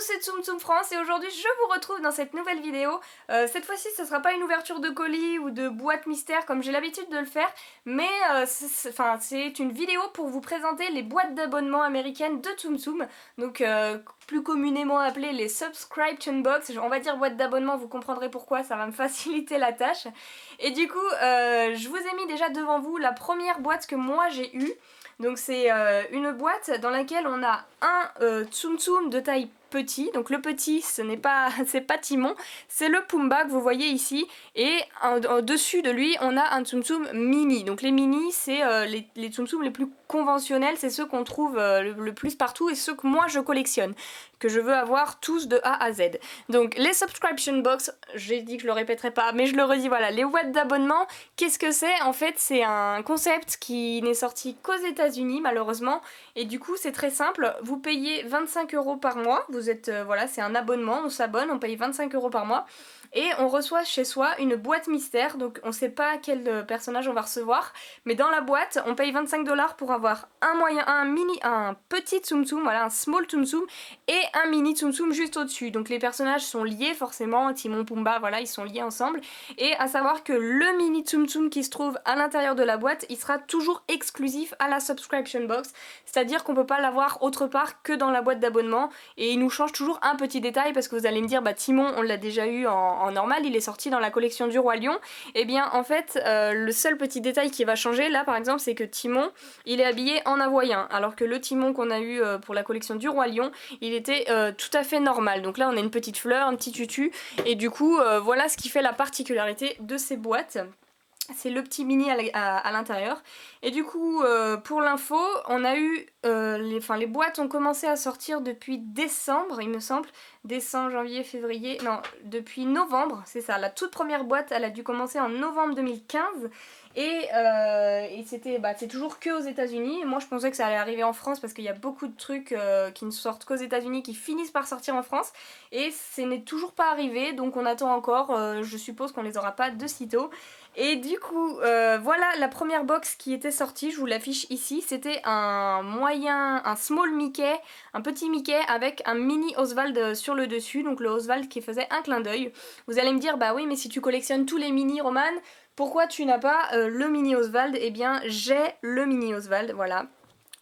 c'est Tsum Tsum France et aujourd'hui je vous retrouve dans cette nouvelle vidéo. Cette fois-ci ce sera pas une ouverture de colis ou de boîte mystère comme j'ai l'habitude de le faire, mais c'est une vidéo pour vous présenter les boîtes d'abonnement américaines de Tsum Tsum, donc plus communément appelées les subscription box. On va dire boîte d'abonnement, vous comprendrez pourquoi, ça va me faciliter la tâche. Et du coup je vous ai mis déjà devant vous la première boîte que moi j'ai eue. Donc c'est une boîte dans laquelle on a un Tsum Tsum de taille petit. Donc le petit, c'est pas Timon, c'est le Pumba que vous voyez ici. Et au-dessus de lui, on a un Tsum Tsum mini. Donc les mini, c'est les Tsum Tsum les plus conventionnels, c'est ceux qu'on trouve le plus partout et ceux que moi je collectionne, que je veux avoir tous de A à Z. Donc les subscription box, j'ai dit que je le répéterai pas, mais je le redis, voilà, les boîtes d'abonnement, qu'est-ce que c'est? En fait, c'est un concept qui n'est sorti qu'aux États-Unis malheureusement, et du coup c'est très simple, vous payez 25 € par mois, vous êtes, voilà, c'est un abonnement, on s'abonne, on paye 25 € par mois, et on reçoit chez soi une boîte mystère, donc on sait pas quel personnage on va recevoir, mais dans la boîte, on paye 25 $ pour avoir un petit Tsum Tsum, voilà, un small Tsum Tsum, et un mini Tsum Tsum juste au-dessus. Donc les personnages sont liés forcément, Timon, Pumba, voilà, ils sont liés ensemble. Et à savoir que le mini Tsum Tsum qui se trouve à l'intérieur de la boîte, il sera toujours exclusif à la subscription box, c'est-à-dire qu'on peut pas l'avoir autre part que dans la boîte d'abonnement, et il nous change toujours un petit détail, parce que vous allez me dire, bah Timon, on l'a déjà eu en normal, il est sorti dans la collection du Roi Lion. Et bien en fait, le seul petit détail qui va changer là par exemple, c'est que Timon, il est habillé en hawaïen, alors que le Timon qu'on a eu pour la collection du Roi Lion, il était tout à fait normal. Donc là on a une petite fleur, un petit tutu, et du coup voilà ce qui fait la particularité de ces boîtes. C'est le petit mini à l'intérieur. Et du coup, pour l'info, on a eu... les boîtes ont commencé à sortir depuis décembre, il me semble. Décembre, janvier, février... Non, depuis novembre, c'est ça. La toute première boîte, elle a dû commencer en novembre 2015. Et c'est toujours que aux États-Unis. Moi, je pensais que ça allait arriver en France parce qu'il y a beaucoup de trucs qui ne sortent qu'aux États-Unis qui finissent par sortir en France. Et ce n'est toujours pas arrivé, donc on attend encore. Je suppose qu'on les aura pas de sitôt. Et du coup, voilà la première box qui était sortie, je vous l'affiche ici. C'était un small Mickey, un petit Mickey avec un mini Oswald sur le dessus, donc le Oswald qui faisait un clin d'œil. Vous allez me dire, bah oui, mais si tu collectionnes tous les mini Roman, pourquoi tu n'as pas le mini Oswald? Eh bien, j'ai le mini Oswald, voilà.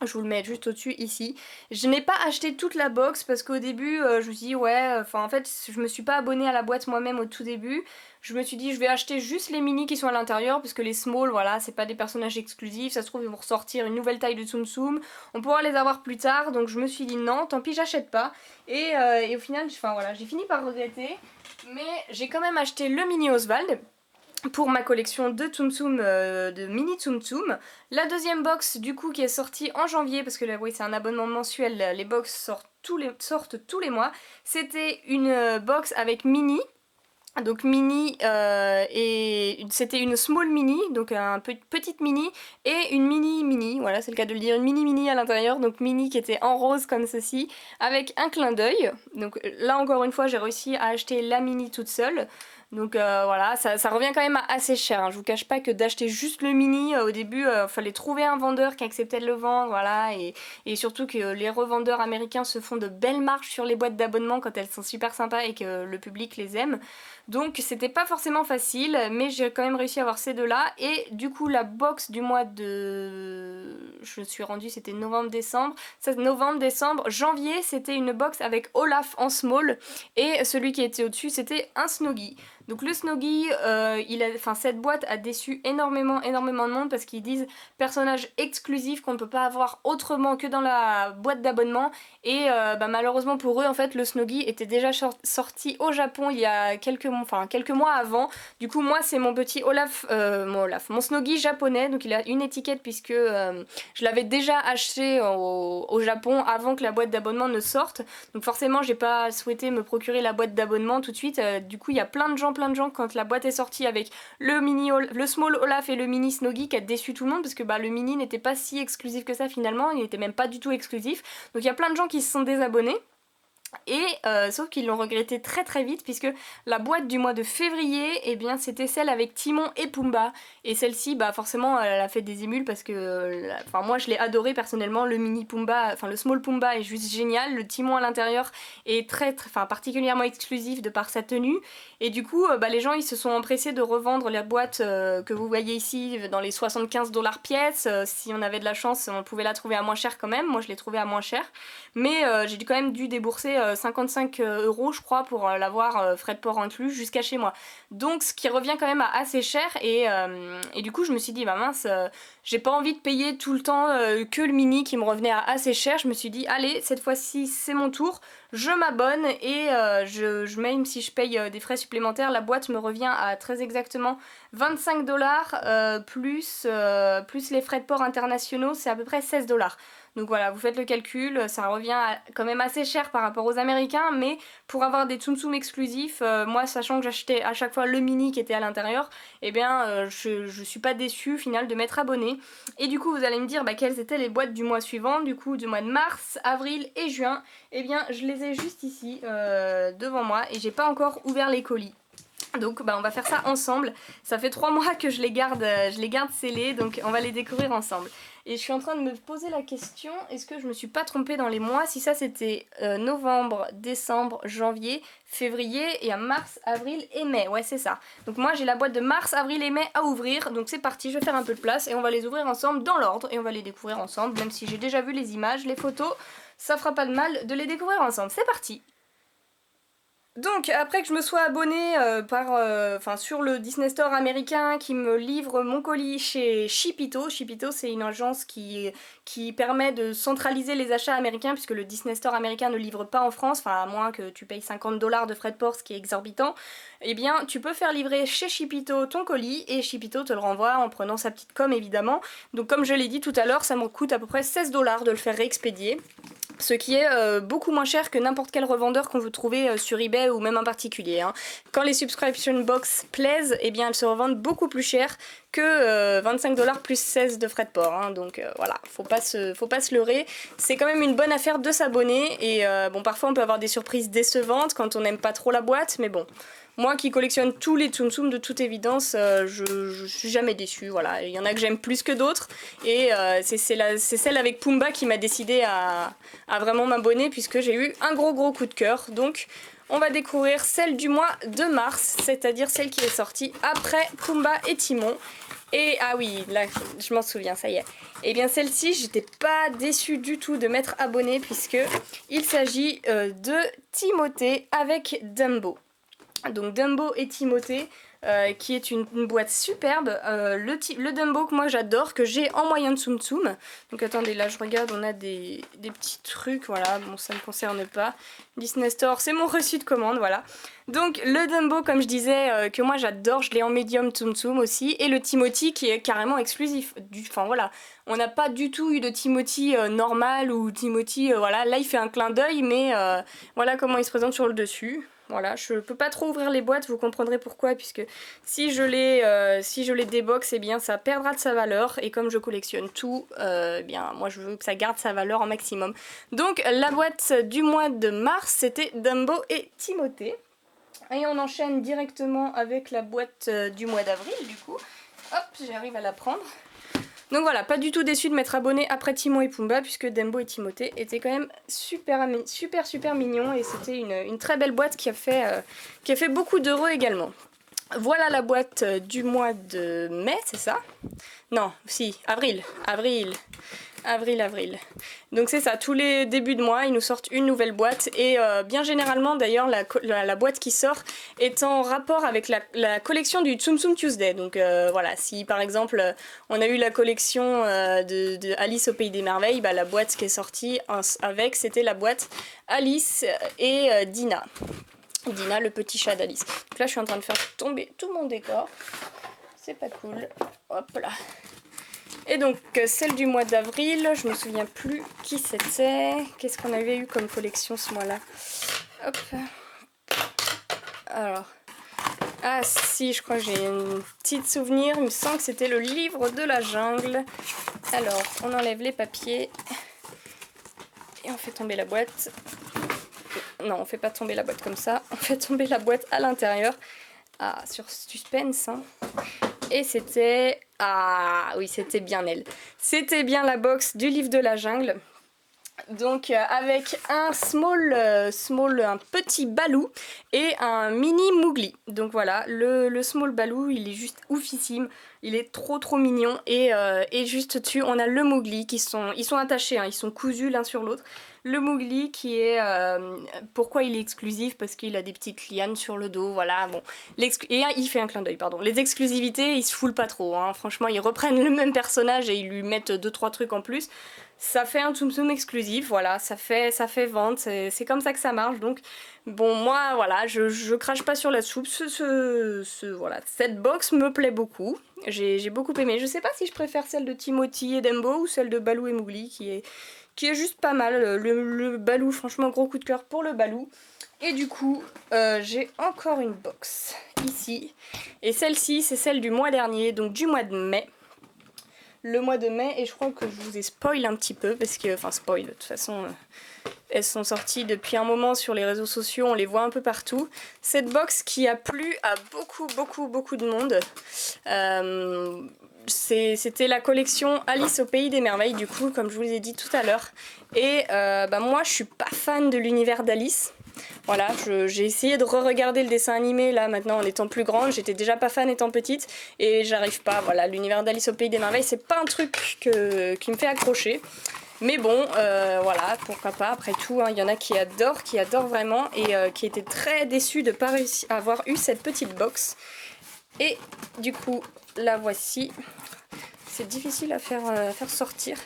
Je vous le mets juste au-dessus ici. Je n'ai pas acheté toute la box parce qu'au début je me suis dit en fait je me suis pas abonnée à la boîte moi-même au tout début. Je me suis dit je vais acheter juste les mini qui sont à l'intérieur parce que les small, voilà, c'est pas des personnages exclusifs, ça se trouve ils vont ressortir une nouvelle taille de Tsum Tsum, on pourra les avoir plus tard, donc je me suis dit non, tant pis, j'achète pas. Et au final, voilà, j'ai fini par regretter, mais j'ai quand même acheté le mini Oswald pour ma collection de Tsum Tsum, de mini Tsum Tsum. La deuxième box du coup qui est sortie en janvier, parce que là oui c'est un abonnement mensuel, les box sortent tous les mois. C'était une box avec mini. Donc mini et c'était une small mini, donc petite mini et une mini mini, voilà c'est le cas de le dire, une mini mini à l'intérieur, donc mini qui était en rose comme ceci, avec un clin d'œil. Donc là encore une fois j'ai réussi à acheter la mini toute seule. Donc voilà, ça revient quand même à assez cher, hein. Je vous cache pas que d'acheter juste le mini, au début, fallait trouver un vendeur qui acceptait de le vendre, voilà, et surtout que les revendeurs américains se font de belles marges sur les boîtes d'abonnement quand elles sont super sympas et que le public les aime. Donc c'était pas forcément facile, mais j'ai quand même réussi à avoir ces deux-là, et du coup la box du mois de... Je me suis rendue, c'était novembre-décembre, janvier, c'était une box avec Olaf en small, et celui qui était au-dessus c'était un Snoggy. Donc le Snoggy, cette boîte a déçu énormément de monde parce qu'ils disent personnage exclusif qu'on ne peut pas avoir autrement que dans la boîte d'abonnement, et malheureusement pour eux en fait le Snoggy était déjà sorti au Japon il y a quelques mois avant. Du coup moi c'est mon petit mon Snoggy japonais, donc il a une étiquette puisque je l'avais déjà acheté au Japon avant que la boîte d'abonnement ne sorte, donc forcément j'ai pas souhaité me procurer la boîte d'abonnement tout de suite. Du coup il y a plein de gens quand la boîte est sortie avec le small Olaf et le mini Snoggy qui a déçu tout le monde parce que le mini n'était pas si exclusif que ça finalement, il n'était même pas du tout exclusif, donc il y a plein de gens qui se sont désabonnés. Et sauf qu'ils l'ont regretté très très vite puisque la boîte du mois de février, eh bien c'était celle avec Timon et Pumba. Et celle-ci, bah forcément, elle a fait des émules parce que, enfin moi je l'ai adoré personnellement. Le mini Pumba, enfin le small Pumba est juste génial. Le Timon à l'intérieur est enfin particulièrement exclusif de par sa tenue. Et du coup, bah, les gens ils se sont empressés de revendre la boîte que vous voyez ici dans les 75$ pièce. Si on avait de la chance, on pouvait la trouver à moins cher quand même. Moi je l'ai trouvée à moins cher. Mais j'ai quand même dû débourser 55 € je crois pour l'avoir frais de port inclus jusqu'à chez moi. Donc ce qui revient quand même à assez cher et du coup je me suis dit bah mince, j'ai pas envie de payer tout le temps que le mini qui me revenait à assez cher. Je me suis dit allez cette fois-ci c'est mon tour, je m'abonne et même si je paye des frais supplémentaires, la boîte me revient à très exactement 25$ plus les frais de port internationaux, c'est à peu près 16$. Donc voilà, vous faites le calcul, ça revient quand même assez cher par rapport aux Américains, mais pour avoir des Tsum Tsum exclusifs, moi sachant que j'achetais à chaque fois le mini qui était à l'intérieur, eh bien je suis pas déçue au final de m'être abonnée. Et du coup vous allez me dire bah, quelles étaient les boîtes du mois suivant, du coup du mois de mars, avril et juin. Eh bien je les ai juste ici devant moi et j'ai pas encore ouvert les colis. Donc bah, on va faire ça ensemble. Ça fait 3 mois que je les garde scellés, donc on va les découvrir ensemble. Et je suis en train de me poser la question, est-ce que je me suis pas trompée dans les mois? Si ça c'était novembre, décembre, janvier, février, et à mars, avril et mai. Ouais c'est ça. Donc moi j'ai la boîte de mars, avril et mai à ouvrir. Donc c'est parti, je vais faire un peu de place et on va les ouvrir ensemble dans l'ordre. Et on va les découvrir ensemble, même si j'ai déjà vu les images, les photos. Ça fera pas de mal de les découvrir ensemble. C'est parti! Donc après que je me sois abonnée sur le Disney Store américain qui me livre mon colis chez Shippito. Shippito c'est une agence qui permet de centraliser les achats américains puisque le Disney Store américain ne livre pas en France, enfin à moins que tu payes 50$ de frais de port, ce qui est exorbitant. Eh bien tu peux faire livrer chez Shippito ton colis et Shippito te le renvoie en prenant sa petite com évidemment. Donc comme je l'ai dit tout à l'heure, ça me coûte à peu près 16$ de le faire réexpédier. Ce qui est beaucoup moins cher que n'importe quel revendeur qu'on veut trouver sur eBay ou même en particulier. Hein. Quand les subscription box plaisent, eh bien elles se revendent beaucoup plus cher que 25$ plus 16 de frais de port. Hein. Donc voilà, faut pas se leurrer. C'est quand même une bonne affaire de s'abonner et bon parfois on peut avoir des surprises décevantes quand on n'aime pas trop la boîte, mais bon. Moi qui collectionne tous les Tsum Tsum, de toute évidence, je suis jamais déçue, voilà. Il y en a que j'aime plus que d'autres, et c'est celle avec Pumba qui m'a décidé à vraiment m'abonner, puisque j'ai eu un gros coup de cœur. Donc on va découvrir celle du mois de mars, c'est-à-dire celle qui est sortie après Pumba et Timon. Et ah oui, là je m'en souviens, ça y est. Et bien celle-ci, j'étais pas déçue du tout de m'être abonnée, puisque il s'agit de Timothée avec Dumbo. Donc Dumbo et Timothée, qui est une boîte superbe. Le Dumbo que moi j'adore, que j'ai en moyen de Tsum Tsum. Donc attendez, là je regarde, on a des petits trucs, voilà, bon ça ne me concerne pas. Disney Store, c'est mon reçu de commande, voilà. Donc le Dumbo, comme je disais, que moi j'adore, je l'ai en medium Tsum Tsum aussi. Et le Timothy qui est carrément exclusif. Enfin voilà, on n'a pas du tout eu de Timothy normal ou Timothy, voilà. Là il fait un clin d'œil, mais voilà comment il se présente sur le dessus. Voilà, je peux pas trop ouvrir les boîtes, vous comprendrez pourquoi, puisque si je les déboxe, eh bien ça perdra de sa valeur, et comme je collectionne tout, eh bien moi je veux que ça garde sa valeur en maximum. Donc la boîte du mois de mars, c'était Dumbo et Timothée. Et on enchaîne directement avec la boîte du mois d'avril, du coup. Hop, j'arrive à la prendre. Donc voilà, pas du tout déçu de m'être abonnée après Timon et Pumba, puisque Dumbo et Timothée étaient quand même super mignons, et c'était une très belle boîte qui a fait beaucoup d'heureux également. Voilà la boîte du mois de mai, c'est ça? Non, si, avril. Donc c'est ça, tous les débuts de mois, ils nous sortent une nouvelle boîte, et bien généralement d'ailleurs la boîte qui sort est en rapport avec la collection du Tsum Tsum Tuesday. Donc voilà, si par exemple on a eu la collection de Alice au Pays des Merveilles, bah, la boîte qui est sortie avec, c'était la boîte Alice et Dina. Dina, le petit chat d'Alice. Donc là je suis en train de faire tomber tout mon décor, c'est pas cool, hop là. Et donc celle du mois d'avril, je me souviens plus qui c'était. Qu'est-ce qu'on avait eu comme collection ce mois-là? Hop. Alors. Ah si, je crois que j'ai un petit souvenir. Il me semble que c'était le livre de la jungle. Alors, on enlève les papiers. Et on fait tomber la boîte. Non, on fait pas tomber la boîte comme ça, on fait tomber la boîte à l'intérieur. Ah, sur suspense, hein. Et c'était... Ah oui, c'était bien elle. C'était bien la box du livre de la jungle. Donc avec un un petit Baloo et un mini Mowgli. Donc voilà, le small Baloo, il est juste oufissime, il est trop mignon et juste dessus on a le Mowgli ils sont attachés, hein, ils sont cousus l'un sur l'autre. Le Mowgli qui est... pourquoi il est exclusif? Parce qu'il a des petites lianes sur le dos, voilà, bon. Et il fait un clin d'œil, pardon. Les exclusivités, ils se foulent pas trop, hein. Franchement, ils reprennent le même personnage et ils lui mettent 2-3 trucs en plus. Ça fait un Tsum Tsum exclusif, voilà, ça fait vente, c'est comme ça que ça marche, donc bon, moi, voilà, je crache pas sur la soupe, voilà, cette box me plaît beaucoup, j'ai beaucoup aimé, je sais pas si je préfère celle de Timothy et Dumbo ou celle de Baloo et Mowgli, qui est juste pas mal, le Baloo, franchement, gros coup de cœur pour le Baloo, et du coup, j'ai encore une box, ici, et celle-ci, c'est celle du mois dernier, donc du mois de mai. Le mois de mai, et je crois que je vous ai spoil un petit peu parce que, enfin spoil, de toute façon elles sont sorties depuis un moment sur les réseaux sociaux, on les voit un peu partout. Cette box qui a plu à beaucoup de monde, c'était la collection Alice au pays des merveilles, du coup, comme je vous ai dit tout à l'heure. Et moi je suis pas fan de l'univers d'Alice. Voilà, j'ai essayé de re-regarder le dessin animé là maintenant en étant plus grande, j'étais déjà pas fan étant petite et j'arrive pas, voilà, l'univers d'Alice au pays des merveilles c'est pas un truc qui me fait accrocher. Mais bon, voilà, pourquoi pas, après tout, il y en a qui adorent vraiment et qui étaient très déçus de pas avoir eu cette petite box. Et du coup, la voici. C'est difficile à faire sortir.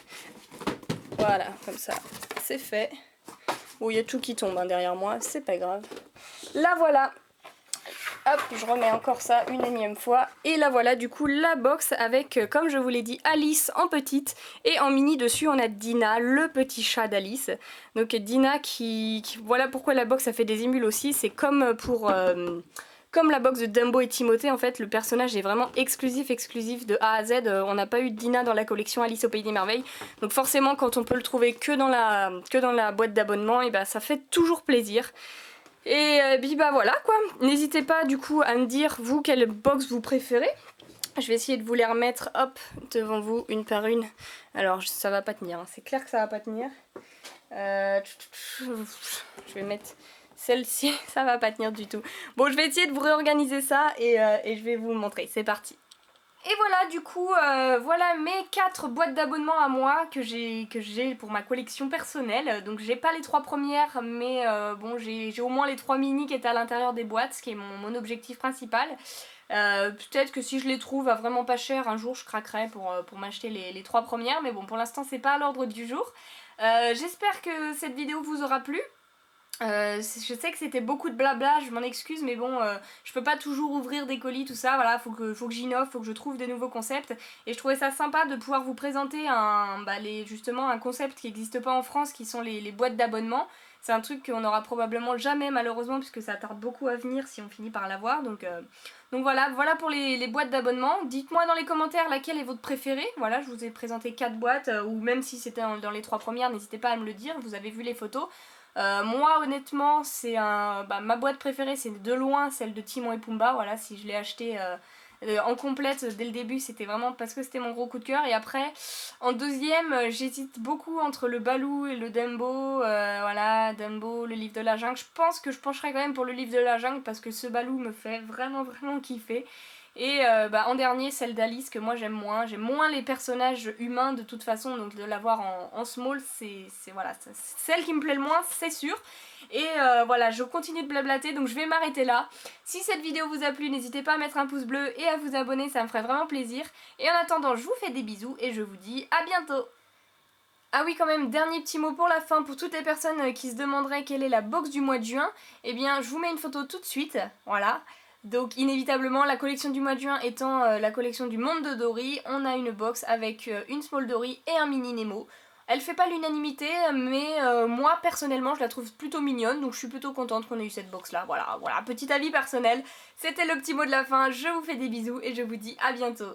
Voilà, comme ça, c'est fait. Bon, il y a tout qui tombe derrière moi, c'est pas grave. La voilà. Hop, je remets encore ça une énième fois. Et la voilà, du coup, la box avec, comme je vous l'ai dit, Alice en petite. Et en mini, dessus, on a Dina, le petit chat d'Alice. Donc Dina voilà pourquoi la box a fait des émules aussi. C'est comme pour... Comme la box de Dumbo et Timothée, en fait, le personnage est vraiment exclusif de A à Z. On n'a pas eu Dina dans la collection Alice au Pays des Merveilles. Donc forcément, quand on peut le trouver que dans la boîte d'abonnement, et ça fait toujours plaisir. Et puis voilà quoi. N'hésitez pas du coup à me dire, vous, quelle box vous préférez. Je vais essayer de vous les remettre, hop, devant vous, une par une. Alors, ça va pas tenir, hein. C'est clair que ça va pas tenir. Je vais mettre... Celle-ci, ça va pas tenir du tout. Bon, je vais essayer de vous réorganiser ça et je vais vous montrer. C'est parti. Et voilà, du coup, voilà mes 4 boîtes d'abonnement à moi que j'ai pour ma collection personnelle. Donc j'ai pas les 3 premières, mais bon, j'ai au moins les 3 mini qui étaient à l'intérieur des boîtes, ce qui est mon objectif principal. Peut-être que si je les trouve à vraiment pas cher, un jour je craquerai pour m'acheter les 3 premières. Mais bon, pour l'instant, c'est pas à l'ordre du jour. J'espère que cette vidéo vous aura plu. Je sais que c'était beaucoup de blabla, je m'en excuse, mais bon, je peux pas toujours ouvrir des colis, tout ça, voilà, faut que j'innove, faut que je trouve des nouveaux concepts, et je trouvais ça sympa de pouvoir vous présenter justement un concept qui n'existe pas en France, qui sont les boîtes d'abonnement. C'est un truc qu'on n'aura probablement jamais malheureusement, puisque ça tarde beaucoup à venir si on finit par l'avoir, donc voilà pour les boîtes d'abonnement. Dites-moi dans les commentaires laquelle est votre préférée. Voilà, je vous ai présenté 4 boîtes, ou même si c'était dans les 3 premières, n'hésitez pas à me le dire, vous avez vu les photos. Moi honnêtement c'est ma boîte préférée, c'est de loin celle de Timon et Pumba. Voilà, si je l'ai acheté en complète dès le début, c'était vraiment parce que c'était mon gros coup de cœur. Et après en deuxième, j'hésite beaucoup entre le Baloo et le Dumbo. Voilà, Dumbo, le livre de la jungle. Je pense que je pencherai quand même pour le livre de la jungle parce que ce Baloo me fait vraiment kiffer. Et en dernier, celle d'Alice que moi j'aime moins les personnages humains de toute façon, donc de l'avoir en small, c'est voilà, celle qui me plaît le moins, c'est sûr. Et voilà, je continue de blablater, donc je vais m'arrêter là. Si cette vidéo vous a plu, n'hésitez pas à mettre un pouce bleu et à vous abonner, ça me ferait vraiment plaisir. Et en attendant, je vous fais des bisous et je vous dis à bientôt. Ah oui, quand même, dernier petit mot pour la fin, pour toutes les personnes qui se demanderaient quelle est la box du mois de juin, eh bien je vous mets une photo tout de suite, voilà. Donc inévitablement, la collection du mois de juin étant la collection du monde de Dory, on a une box avec une small Dory et un mini Nemo. Elle fait pas l'unanimité, mais moi personnellement je la trouve plutôt mignonne, donc je suis plutôt contente qu'on ait eu cette box là. Voilà, petit avis personnel. C'était le petit mot de la fin, je vous fais des bisous et je vous dis à bientôt.